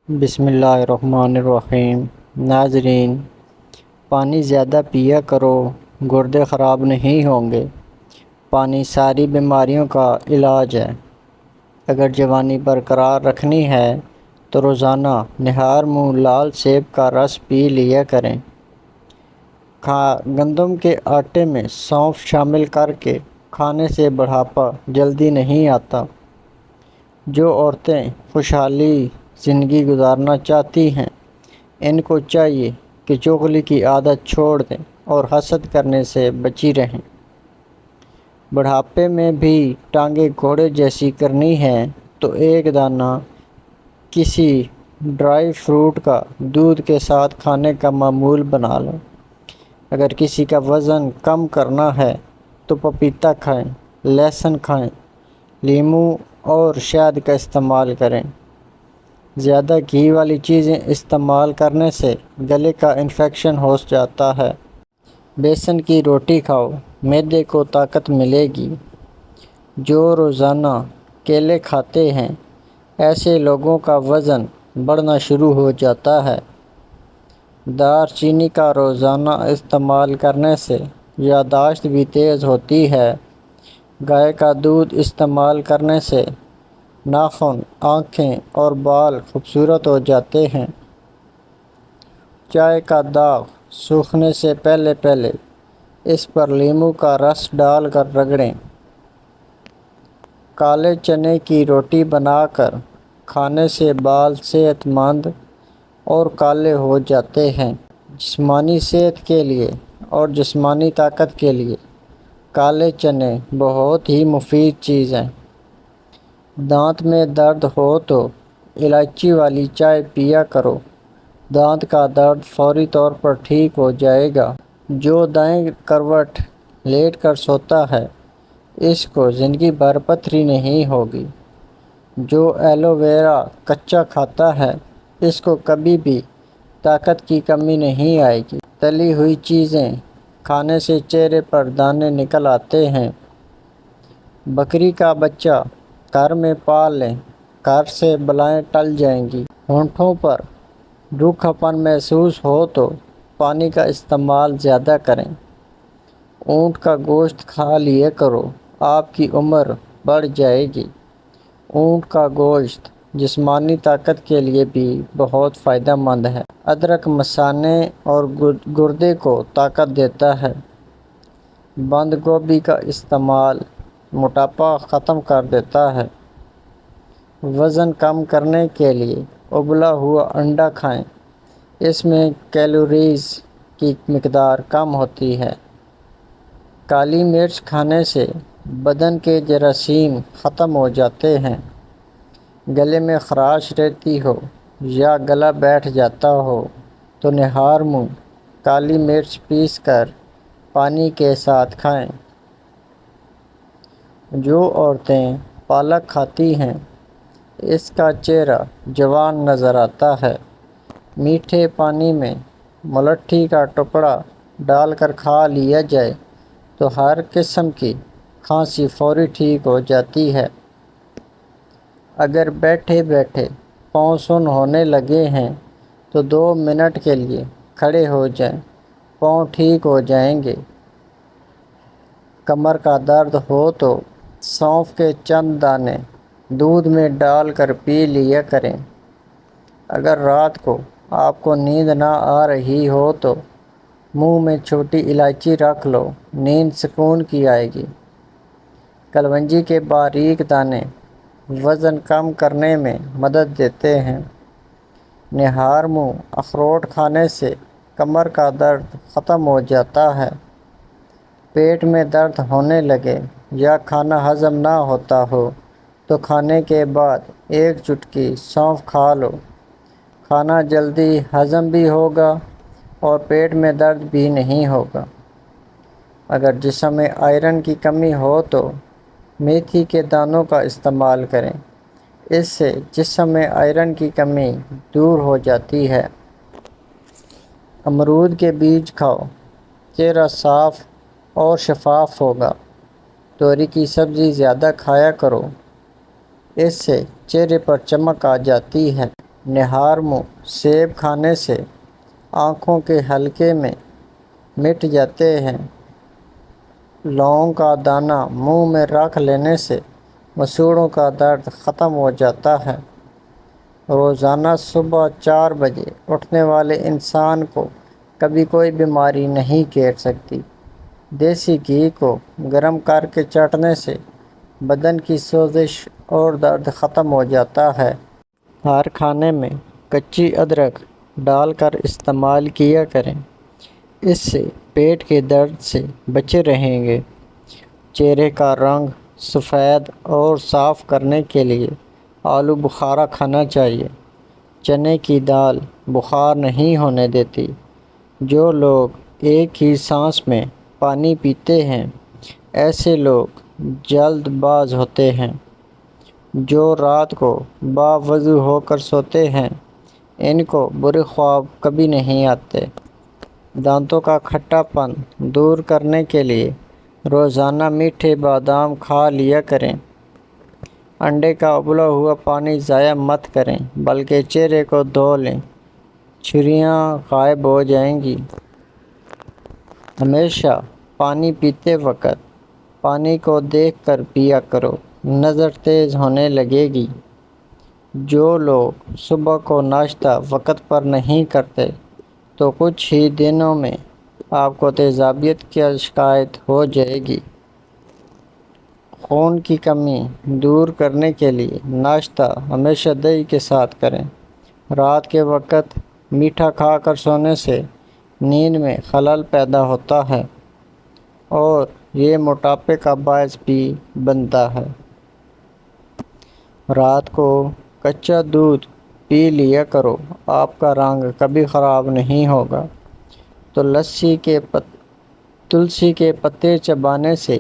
بسم اللہ الرحمن الرحیم۔ ناظرین، پانی زیادہ پیا کرو، گردے خراب نہیں ہوں گے۔ پانی ساری بیماریوں کا علاج ہے۔ اگر جوانی برقرار رکھنی ہے تو روزانہ نہار منہ لال سیب کا رس پی لیا کریں۔ گندم کے آٹے میں سونف شامل کر کے کھانے سے بڑھاپا جلدی نہیں آتا۔ جو عورتیں خوشحالی زندگی گزارنا چاہتی ہیں، ان کو چاہیے کہ چغلی کی عادت چھوڑ دیں اور حسد کرنے سے بچی رہیں۔ بڑھاپے میں بھی ٹانگیں گھوڑے جیسی کرنی ہیں تو ایک دانہ کسی ڈرائی فروٹ کا دودھ کے ساتھ کھانے کا معمول بنا لیں۔ اگر کسی کا وزن کم کرنا ہے تو پپیتا کھائیں، لہسن کھائیں، لیموں اور شہد کا استعمال کریں۔ زیادہ گھی والی چیزیں استعمال کرنے سے گلے کا انفیکشن ہو جاتا ہے۔ بیسن کی روٹی کھاؤ، معدے کو طاقت ملے گی۔ جو روزانہ کیلے کھاتے ہیں، ایسے لوگوں کا وزن بڑھنا شروع ہو جاتا ہے۔ دار چینی کا روزانہ استعمال کرنے سے یادداشت بھی تیز ہوتی ہے۔ گائے کا دودھ استعمال کرنے سے ناخن، آنکھیں اور بال خوبصورت ہو جاتے ہیں۔ چائے کا داغ سوکھنے سے پہلے اس پر لیموں کا رس ڈال کر رگڑیں۔ کالے چنے کی روٹی بنا کر کھانے سے بال صحت مند اور کالے ہو جاتے ہیں۔ جسمانی صحت کے لیے اور جسمانی طاقت کے لیے کالے چنے بہت ہی مفید چیز ہیں۔ دانت میں درد ہو تو الائچی والی چائے پیا کرو، دانت کا درد فوری طور پر ٹھیک ہو جائے گا۔ جو دائیں کروٹ لیٹ کر سوتا ہے، اس کو زندگی بھر پتھری نہیں ہوگی۔ جو ایلو ویرا کچا کھاتا ہے، اس کو کبھی بھی طاقت کی کمی نہیں آئے گی۔ تلی ہوئی چیزیں کھانے سے چہرے پر دانے نکل آتے ہیں۔ بکری کا بچہ گھر میں پال لیں، گھر سے بلائیں ٹل جائیں گی۔ ہونٹوں پر روکھا پن محسوس ہو تو پانی کا استعمال زیادہ کریں۔ اونٹ کا گوشت کھا لیا کرو، آپ کی عمر بڑھ جائے گی۔ اونٹ کا گوشت جسمانی طاقت کے لیے بھی بہت فائدہ مند ہے۔ ادرک مثانے اور گردے کو طاقت دیتا ہے۔ بند گوبھی کا استعمال موٹاپا ختم کر دیتا ہے۔ وزن کم کرنے کے لیے ابلا ہوا انڈا کھائیں، اس میں کیلوریز کی مقدار کم ہوتی ہے۔ کالی مرچ کھانے سے بدن کے جراثیم ختم ہو جاتے ہیں۔ گلے میں خراش رہتی ہو یا گلا بیٹھ جاتا ہو تو نہار منہ کالی مرچ پیس کر پانی کے ساتھ کھائیں۔ جو عورتیں پالک کھاتی ہیں، اس کا چہرہ جوان نظر آتا ہے۔ میٹھے پانی میں ملٹھی کا ٹکڑا ڈال کر کھا لیا جائے تو ہر قسم کی کھانسی فوری ٹھیک ہو جاتی ہے۔ اگر بیٹھے بیٹھے پاؤں سن ہونے لگے ہیں تو 2 منٹ کے لیے کھڑے ہو جائیں، پاؤں ٹھیک ہو جائیں گے۔ کمر کا درد ہو تو سونف کے چند دانے دودھ میں ڈال کر پی لیا کریں۔ اگر رات کو آپ کو نیند نہ آ رہی ہو تو منہ میں چھوٹی الائچی رکھ لو، نیند سکون کی آئے گی۔ کلونجی کے باریک دانے وزن کم کرنے میں مدد دیتے ہیں۔ نہار منہ اخروٹ کھانے سے کمر کا درد ختم ہو جاتا ہے۔ پیٹ میں درد ہونے لگے یا کھانا ہضم نہ ہوتا ہو تو کھانے کے بعد 1 چٹکی سونف کھا لو، کھانا جلدی ہضم بھی ہوگا اور پیٹ میں درد بھی نہیں ہوگا۔ اگر جسم میں آئرن کی کمی ہو تو میتھی کے دانوں کا استعمال کریں، اس سے جسم میں آئرن کی کمی دور ہو جاتی ہے۔ امرود کے بیج کھاؤ، چہرہ صاف اور شفاف ہوگا۔ توری کی سبزی زیادہ کھایا کرو، اس سے چہرے پر چمک آ جاتی ہے۔ نہار منہ سیب کھانے سے آنکھوں کے حلقے میں مٹ جاتے ہیں۔ لونگ کا دانہ منہ میں رکھ لینے سے مسوڑوں کا درد ختم ہو جاتا ہے۔ روزانہ صبح 4 بجے اٹھنے والے انسان کو کبھی کوئی بیماری نہیں گھیر سکتی۔ دیسی گھی کو گرم کر کے چٹنے سے بدن کی سوزش اور درد ختم ہو جاتا ہے۔ ہر کھانے میں کچی ادرک ڈال کر استعمال کیا کریں، اس سے پیٹ کے درد سے بچے رہیں گے۔ چہرے کا رنگ سفید اور صاف کرنے کے لیے آلو بخارا کھانا چاہیے۔ چنے کی دال بخار نہیں ہونے دیتی۔ جو لوگ ایک ہی سانس میں پانی پیتے ہیں، ایسے لوگ جلد باز ہوتے ہیں۔ جو رات کو باوضو ہو کر سوتے ہیں، ان کو برے خواب کبھی نہیں آتے۔ دانتوں کا کھٹا پن دور کرنے کے لیے روزانہ میٹھے بادام کھا لیا کریں۔ انڈے کا ابلا ہوا پانی ضائع مت کریں بلکہ چہرے کو دھو لیں، جھریاں غائب ہو جائیں گی۔ ہمیشہ پانی پیتے وقت پانی کو دیکھ کر پیا کرو، نظر تیز ہونے لگے گی۔ جو لوگ صبح کو ناشتہ وقت پر نہیں کرتے تو کچھ ہی دنوں میں آپ کو تیزابیت کی شکایت ہو جائے گی۔ خون کی کمی دور کرنے کے لیے ناشتہ ہمیشہ دہی کے ساتھ کریں۔ رات کے وقت میٹھا کھا کر سونے سے نیند میں خلل پیدا ہوتا ہے اور یہ موٹاپے کا باعث بھی بنتا ہے۔ رات کو کچا دودھ پی لیا کرو، آپ کا رنگ کبھی خراب نہیں ہوگا۔ تلسی کے پتے چبانے سے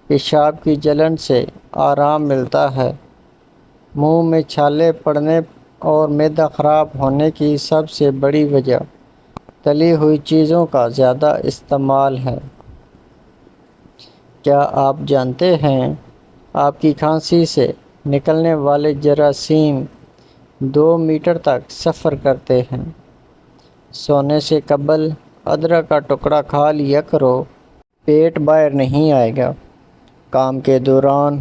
پیشاب کی جلن سے آرام ملتا ہے۔ منہ میں چھالے پڑنے اور معدہ خراب ہونے کی سب سے بڑی وجہ تلی ہوئی چیزوں کا زیادہ استعمال ہے۔ کیا آپ جانتے ہیں آپ کی کھانسی سے نکلنے والے جراثیم 2 میٹر تک سفر کرتے ہیں؟ سونے سے قبل ادرک کا ٹکڑا کھا لیا کرو، پیٹ باہر نہیں آئے گا۔ کام کے دوران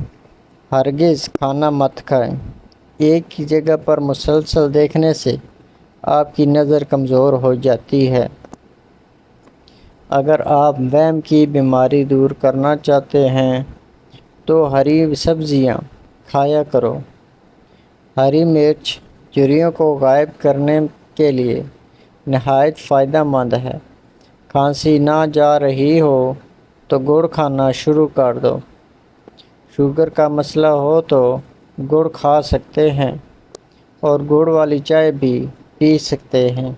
ہرگز کھانا مت کھائیں۔ ایک ہی جگہ پر مسلسل دیکھنے سے آپ کی نظر کمزور ہو جاتی ہے۔ اگر آپ وہم کی بیماری دور کرنا چاہتے ہیں تو ہری سبزیاں کھایا کرو۔ ہری مرچ جھریوں کو غائب کرنے کے لیے نہایت فائدہ مند ہے۔ کھانسی نہ جا رہی ہو تو گڑ کھانا شروع کر دو۔ شوگر کا مسئلہ ہو تو گڑ کھا سکتے ہیں اور گڑ والی چائے بھی پی سکتے ہیں۔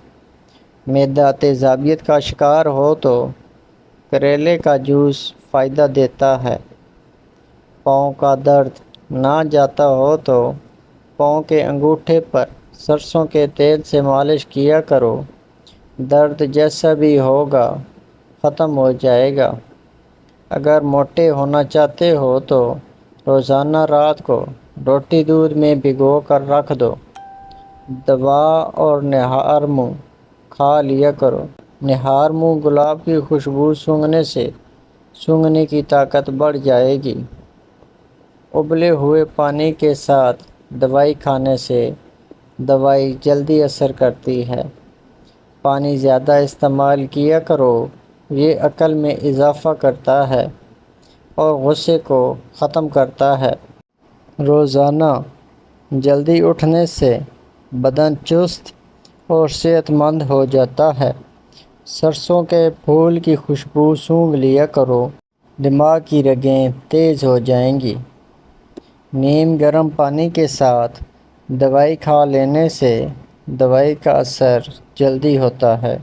معدہ تیزابیت کا شکار ہو تو کریلے کا جوس فائدہ دیتا ہے۔ پاؤں کا درد نہ جاتا ہو تو پاؤں کے انگوٹھے پر سرسوں کے تیل سے مالش کیا کرو، درد جیسا بھی ہوگا ختم ہو جائے گا۔ اگر موٹے ہونا چاہتے ہو تو روزانہ رات کو روٹی دودھ میں بھگو کر رکھ دو۔ دوا اور نہار منہ کھا لیا کرو۔ نہار منہ گلاب کی خوشبو سونگھنے سے سونگھنے کی طاقت بڑھ جائے گی۔ ابلے ہوئے پانی کے ساتھ دوائی کھانے سے دوائی جلدی اثر کرتی ہے۔ پانی زیادہ استعمال کیا کرو، یہ عقل میں اضافہ کرتا ہے اور غصے کو ختم کرتا ہے۔ روزانہ جلدی اٹھنے سے بدن چست اور صحت مند ہو جاتا ہے۔ سرسوں کے پھول کی خوشبو سونگھ لیا کرو، دماغ کی رگیں تیز ہو جائیں گی۔ نیم گرم پانی کے ساتھ دوائی کھا لینے سے دوائی کا اثر جلدی ہوتا ہے۔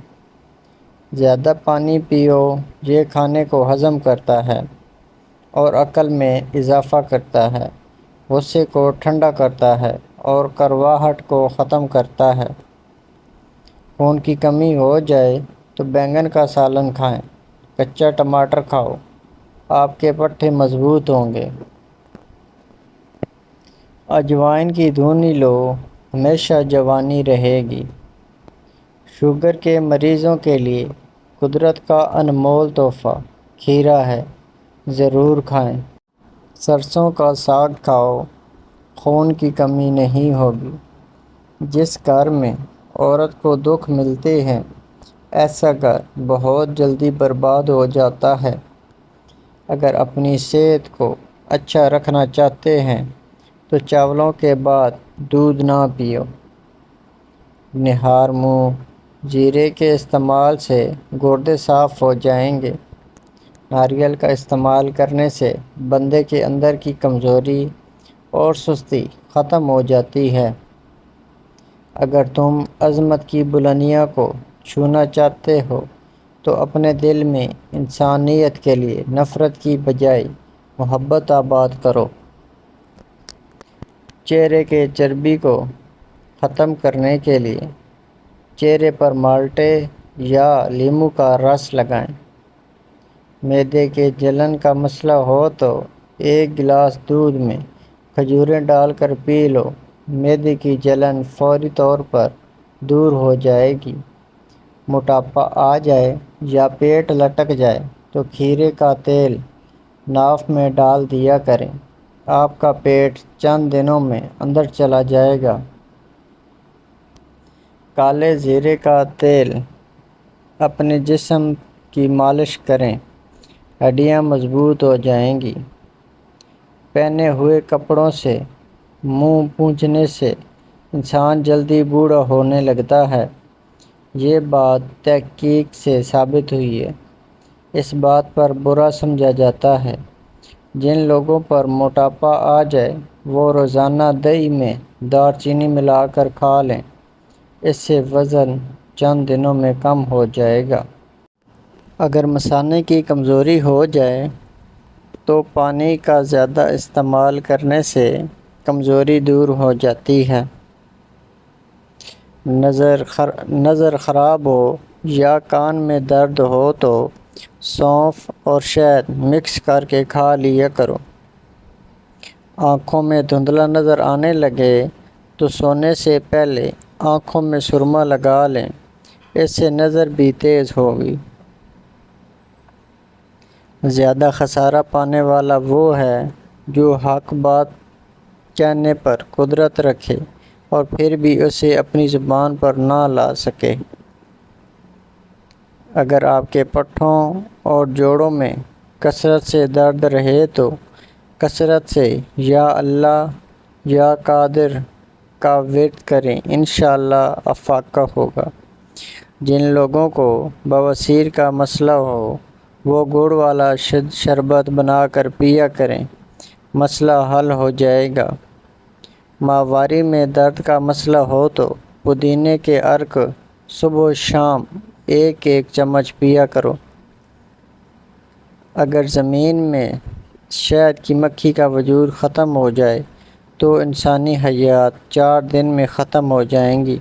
زیادہ پانی پیو، یہ کھانے کو ہضم کرتا ہے اور عقل میں اضافہ کرتا ہے، غصے کو ٹھنڈا کرتا ہے اور کڑواہٹ کو ختم کرتا ہے۔ خون کی کمی ہو جائے تو بینگن کا سالن کھائیں، کچا ٹماٹر کھاؤ، آپ کے پٹھے مضبوط ہوں گے۔ اجوائن کی دھونی لو، ہمیشہ جوانی رہے گی۔ شوگر کے مریضوں کے لیے قدرت کا انمول تحفہ کھیرا ہے، ضرور کھائیں۔ سرسوں کا ساگ کھاؤ، خون کی کمی نہیں ہوگی۔ جس گھر میں عورت کو دکھ ملتے ہیں، ایسا گھر بہت جلدی برباد ہو جاتا ہے۔ اگر اپنی صحت کو اچھا رکھنا چاہتے ہیں تو چاولوں کے بعد دودھ نہ پیو۔ نہار منہ زیرے کے استعمال سے گردے صاف ہو جائیں گے۔ ناریل کا استعمال کرنے سے بندے کے اندر کی کمزوری اور سستی ختم ہو جاتی ہے۔ اگر تم عظمت کی بلندیوں کو چھونا چاہتے ہو تو اپنے دل میں انسانیت کے لیے نفرت کی بجائے محبت آباد کرو۔ چہرے کے چربی کو ختم کرنے کے لیے چہرے پر مالٹے یا لیموں کا رس لگائیں۔ معدے کے جلن کا مسئلہ ہو تو 1 گلاس دودھ میں کھجوریں ڈال کر پی لو، معدے کی جلن فوری طور پر دور ہو جائے گی۔ موٹاپا آ جائے یا پیٹ لٹک جائے تو کھیرے کا تیل ناف میں ڈال دیا کریں، آپ کا پیٹ چند دنوں میں اندر چلا جائے گا۔ کالے زیرے کا تیل اپنے جسم کی مالش کریں، ہڈیاں مضبوط ہو جائیں گی۔ پہنے ہوئے کپڑوں سے منہ پونچھنے سے انسان جلدی بوڑھا ہونے لگتا ہے۔ یہ بات تحقیق سے ثابت ہوئی ہے۔ اس بات پر برا سمجھا جاتا ہے۔ جن لوگوں پر موٹاپا آ جائے وہ روزانہ دہی میں دار چینی ملا کر کھا لیں، اس سے وزن چند دنوں میں کم ہو جائے گا۔ اگر مثانے کی کمزوری ہو جائے تو پانی کا زیادہ استعمال کرنے سے کمزوری دور ہو جاتی ہے۔ نظر خراب ہو یا کان میں درد ہو تو سونف اور شہد مکس کر کے کھا لیا کرو۔ آنکھوں میں دھندلا نظر آنے لگے تو سونے سے پہلے آنکھوں میں سرما لگا لیں، اس سے نظر بھی تیز ہوگی۔ زیادہ خسارہ پانے والا وہ ہے جو حق بات کہنے پر قدرت رکھے اور پھر بھی اسے اپنی زبان پر نہ لا سکے۔ اگر آپ کے پٹھوں اور جوڑوں میں کثرت سے درد رہے تو کثرت سے یا اللہ یا قادر کا ورد کریں، انشاءاللہ افاقہ ہوگا۔ جن لوگوں کو بواسیر کا مسئلہ ہو وہ گڑ والا شربت بنا کر پیا کریں، مسئلہ حل ہو جائے گا۔ ماہواری میں درد کا مسئلہ ہو تو پودینے کے عرق صبح و شام 1 چمچ پیا کرو۔ اگر زمین میں شہد کی مکھی کا وجود ختم ہو جائے تو انسانی حیات 4 دن میں ختم ہو جائیں گی۔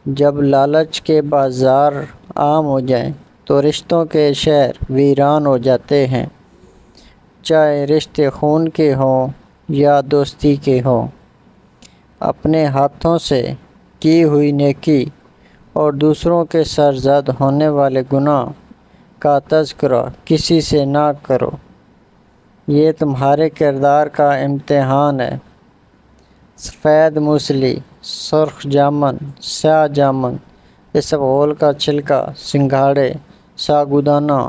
جب لالچ کے بازار عام ہو جائیں تو رشتوں کے شہر ویران ہو جاتے ہیں، چاہے رشتے خون کے ہوں یا دوستی کے ہوں۔ اپنے ہاتھوں سے کی ہوئی نیکی اور دوسروں کے سر زد ہونے والے گناہ کا تذکرہ کسی سے نہ کرو، یہ تمہارے کردار کا امتحان ہے۔ سفید موسلی، سرخ جامن، سیاہ جامن، اسبغول کا چھلکا، سنگھاڑے، ساگودانہ،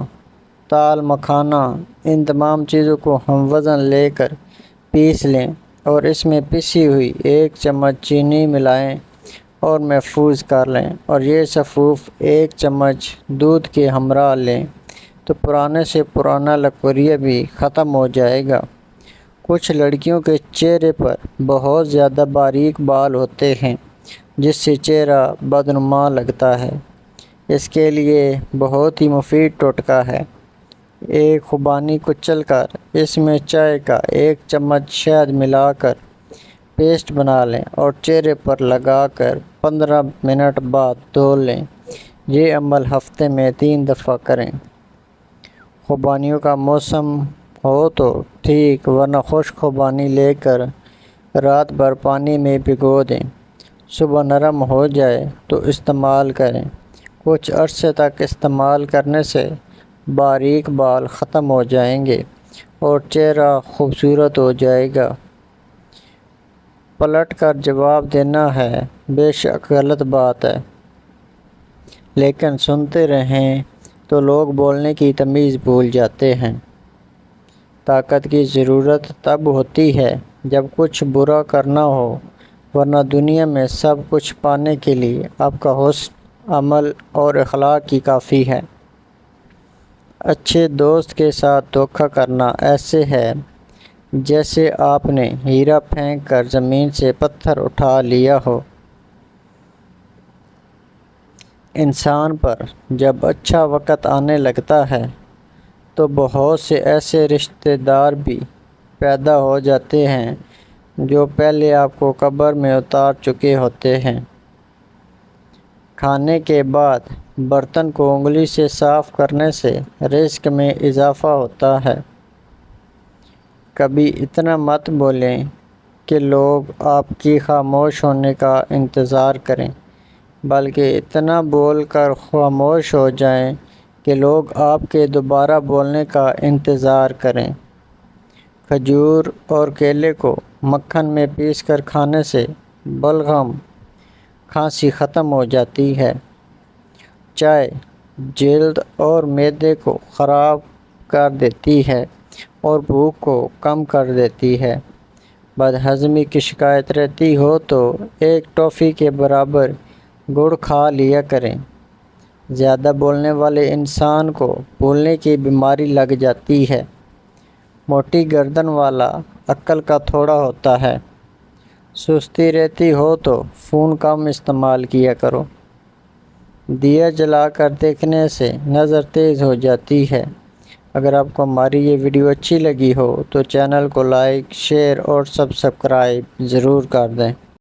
تال مکھانا، ان تمام چیزوں کو ہم وزن لے کر پیس لیں اور اس میں پسی ہوئی 1 چمچ چینی ملائیں اور محفوظ کر لیں اور یہ سفوف 1 چمچ دودھ کے ہمراہ لیں تو پرانے سے پرانا لکوریا بھی ختم ہو جائے گا۔ کچھ لڑکیوں کے چہرے پر بہت زیادہ باریک بال ہوتے ہیں جس سے چہرہ بدنما لگتا ہے، اس کے لیے بہت ہی مفید ٹوٹکا ہے۔ 1 خوبانی کچل کر اس میں چائے کا 1 چمچ شہد ملا کر پیسٹ بنا لیں اور چہرے پر لگا کر 15 منٹ بعد دھو لیں۔ یہ عمل ہفتے میں 3 دفعہ کریں۔ خوبانیوں کا موسم ہو تو ٹھیک، ورنہ خشک خوبانی لے کر رات بھر پانی میں بھگو دیں، صبح نرم ہو جائے تو استعمال کریں۔ کچھ عرصے تک استعمال کرنے سے باریک بال ختم ہو جائیں گے اور چہرہ خوبصورت ہو جائے گا۔ پلٹ کر جواب دینا ہے، بے شک غلط بات ہے، لیکن سنتے رہیں تو لوگ بولنے کی تمیز بھول جاتے ہیں۔ طاقت کی ضرورت تب ہوتی ہے جب کچھ برا کرنا ہو، ورنہ دنیا میں سب کچھ پانے کے لیے آپ کا حسن، عمل اور اخلاق ہی کافی ہے۔ اچھے دوست کے ساتھ دھوکہ کرنا ایسے ہے جیسے آپ نے ہیرا پھینک کر زمین سے پتھر اٹھا لیا ہو۔ انسان پر جب اچھا وقت آنے لگتا ہے تو بہت سے ایسے رشتہ دار بھی پیدا ہو جاتے ہیں جو پہلے آپ کو قبر میں اتار چکے ہوتے ہیں۔ کھانے کے بعد برتن کو انگلی سے صاف کرنے سے رزق میں اضافہ ہوتا ہے۔ کبھی اتنا مت بولیں کہ لوگ آپ کی خاموش ہونے کا انتظار کریں، بلکہ اتنا بول کر خاموش ہو جائیں کہ لوگ آپ کے دوبارہ بولنے کا انتظار کریں۔ کھجور اور کیلے کو مکھن میں پیس کر کھانے سے بلغم، کھانسی ختم ہو جاتی ہے۔ چائے جلد اور معدے کو خراب کر دیتی ہے اور بھوک کو کم کر دیتی ہے۔ بدہضمی کی شکایت رہتی ہو تو ایک ٹافی کے برابر گڑ کھا لیا کریں۔ زیادہ بولنے والے انسان کو بھولنے کی بیماری لگ جاتی ہے۔ موٹی گردن والا عقل کا تھوڑا ہوتا ہے۔ سستی رہتی ہو تو فون کم استعمال کیا کرو۔ دیا جلا کر دیکھنے سے نظر تیز ہو جاتی ہے۔ اگر آپ کو ہماری یہ ویڈیو اچھی لگی ہو تو چینل کو لائک، شیئر اور سبسکرائب ضرور کر دیں۔